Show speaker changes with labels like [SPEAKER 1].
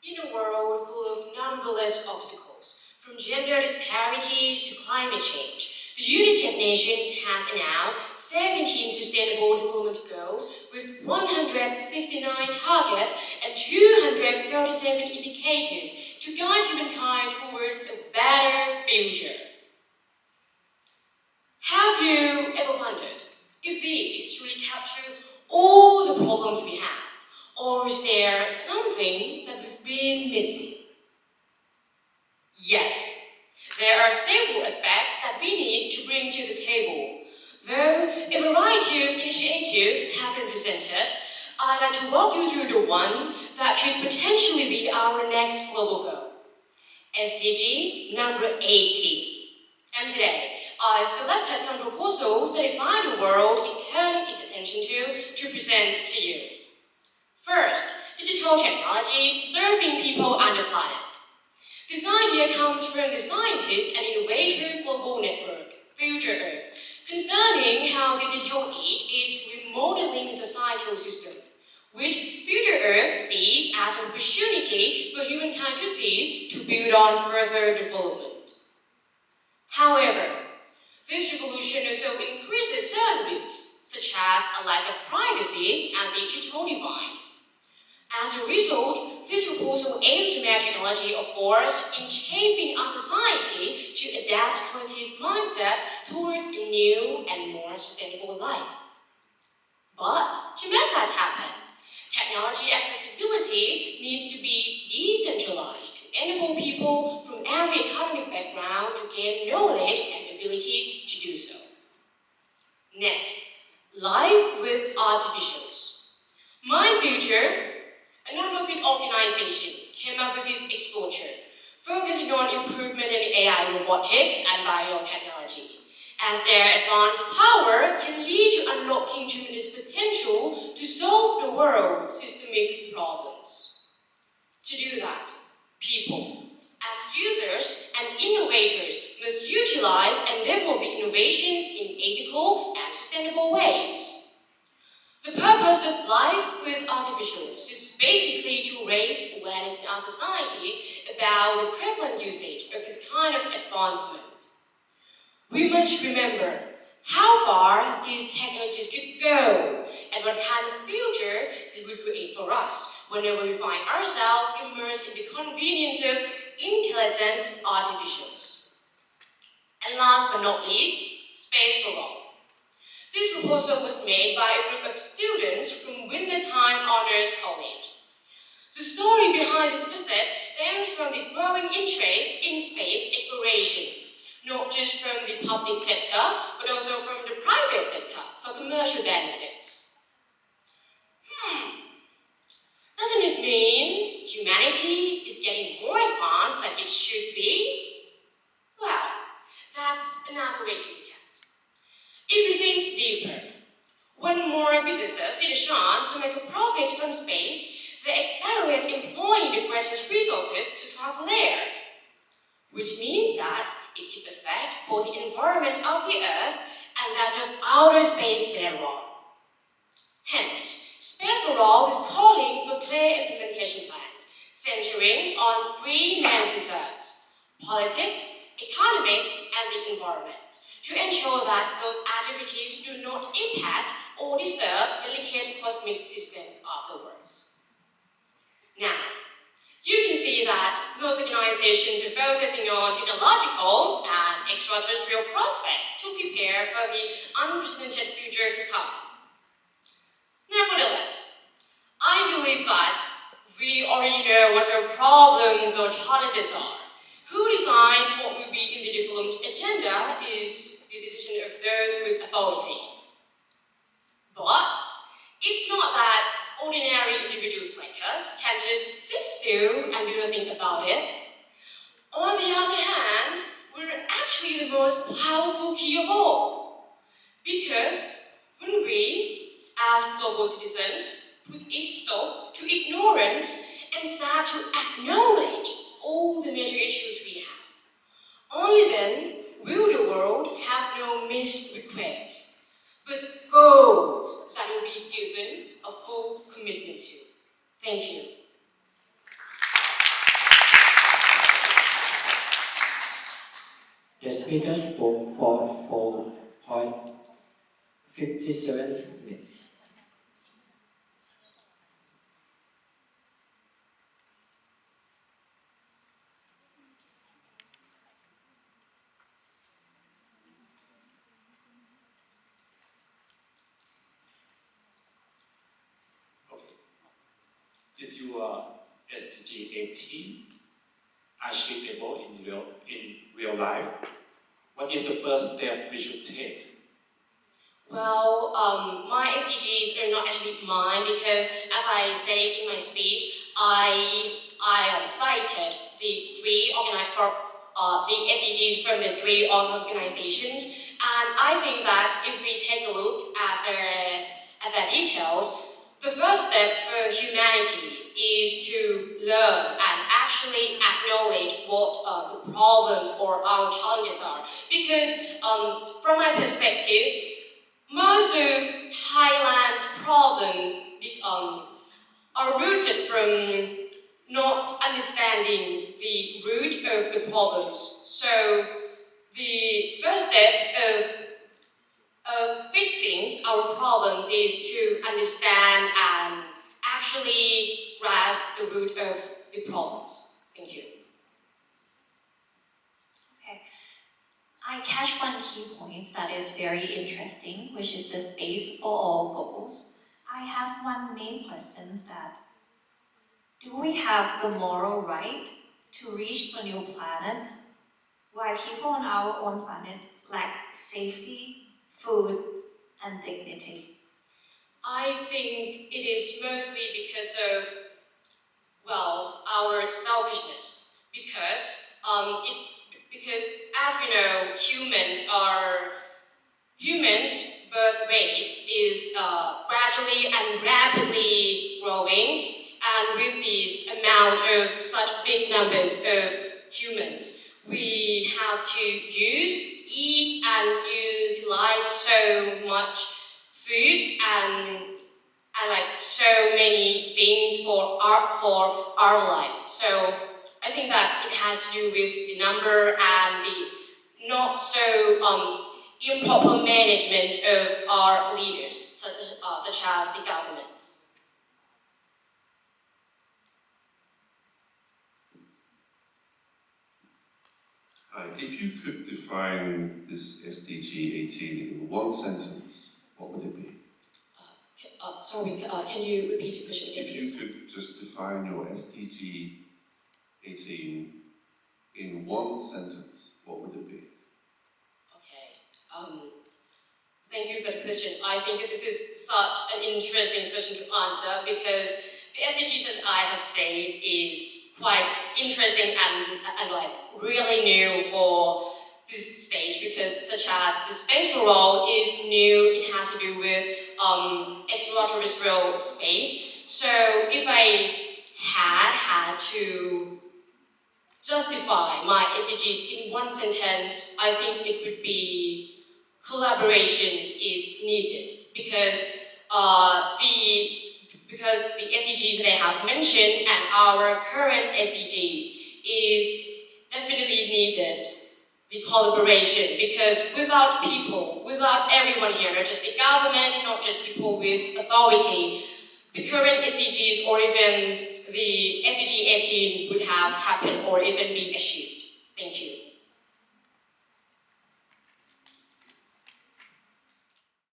[SPEAKER 1] In a world full of numberless obstacles, from gender disparities to climate change, the United Nations has announced 17 Sustainable Development Goals with 169 targets and 237 indicators to guide humankind towards a better future. Have you ever wondered if these really capture all the problems we have, or is there something that we've been missing? Yes, there are several aspects that we need to bring to the table. Though a variety of initiatives have been presented, I'd like to walk you through the one that could potentially be our next global goal, SDG number 80. And today, I've selected some proposals that I find the world is turning its attention to present to you. First, digital technologies serving people on the planet. This idea comes from the scientist and innovator global network, Future Earth, concerning how the digital age is remodeling the societal system, which Future Earth sees as an opportunity for humankind to seize to build on further development. However, this revolution also increases certain risks, such as a lack of privacy and the digital divide. As a result, this proposal aims to make technology a force in shaping our society to adapt collective mindsets towards a new and more sustainable life. But to make that happen, technology accessibility needs to be decentralized to enable people from every economic background to gain knowledge and abilities to do so. Next, life with artificials. Mind Future, a non-profit organization, came up with this exposure, focusing on improvement in AI robotics and biotechnology, as their advanced power can lead to unlocking tremendous potential to solve the world's systemic problems. To do that, people, as users and innovators, must utilize and develop the innovations in ethical and sustainable ways. The purpose of life with artificials is basically to raise awareness in our societies about the prevalent usage of this kind of advancement. We must remember how far these technologies could go and what kind of future it would create for us whenever we find ourselves immersed in the convenience of intelligent artificials. And last but not least, space for all. This proposal was made by a group of students from Windesheim Honors College. The story behind this visit stems from the growing interest in space exploration, not just from the public sector, but also from the private sector for commercial benefits. Doesn't it mean humanity is getting more advanced like it should be? Well, that's another way to look at it. If we think deeper, when more businesses see the chance to make a profit from space, they accelerate employing the greatest resources to travel there, which means that it could affect both the environment of the Earth and that of outer space thereon. Hence, Space for All is calling for clear implementation plans, centering on three main concerns: politics, economics, and the environment, to ensure that those activities do not impact or disturb delicate cosmic systems of the world. Now, you can see that most organizations are focusing on technological and extraterrestrial prospects to prepare for the unprecedented future to come. Nevertheless, I believe that we already know what our problems or challenges are. Who decides what will be in the development agenda is the decision of those with authority. But it's not that ordinary individuals like us can just sit still and do nothing about it. On the other hand, we're actually the most powerful key of all. Because when we, as global citizens, put a stop to ignorance and start to acknowledge all the major issues we have, only then will the world have no missed requests, but goals that will be given a full commitment to. Thank you.
[SPEAKER 2] speaker spoke for 4.57 minutes.
[SPEAKER 3] Is your SDG 18 achievable in real life? What is the first step we should take?
[SPEAKER 1] Well, my SDGs are not actually mine because, as I said in my speech, I cited the SDGs from the three organizations, and I think that if we take a look at their details, the first step for humanity is to learn and actually acknowledge what the problems or our challenges are. Because from my perspective, most of Thailand's problems are rooted from not understanding the root of the problems. So the first step of fixing our problems is to understand and actually grasp the root of the problems. Thank you.
[SPEAKER 4] Okay. I catch one key point that is very interesting, which is the space for all goals. I have one main question that, do we have the moral right to reach a new planet while people on our own planet lack safety, food, and dignity?
[SPEAKER 1] I think it is mostly because of, well, our selfishness. Because as we know, humans' birth rate is gradually and rapidly growing, and with this amount of such big numbers of humans, we have to eat and utilize so much food and like so many things for our lives. So I think that it has to do with the number and the not so improper management of our leaders, such as the governments.
[SPEAKER 5] If you could define this SDG 18 in one sentence, what would it be?
[SPEAKER 1] Sorry, can you repeat the question again,
[SPEAKER 5] If
[SPEAKER 1] please?
[SPEAKER 5] you could just define your SDG 18 in one sentence, what would it be?
[SPEAKER 1] Okay. Thank you for the question. I think that this is such an interesting question to answer because the SDGs that I have said is quite interesting and like really new for this stage because such as the spatial role is new, it has to do with extraterrestrial space. So if I had to justify my SDGs in one sentence, I think it would be collaboration is needed because the SDGs that I have mentioned and our current SDGs is definitely needed the collaboration because without people, without everyone here, not just the government, not just people with authority, the current SDGs or even the SDG 18 would have happened or even be achieved.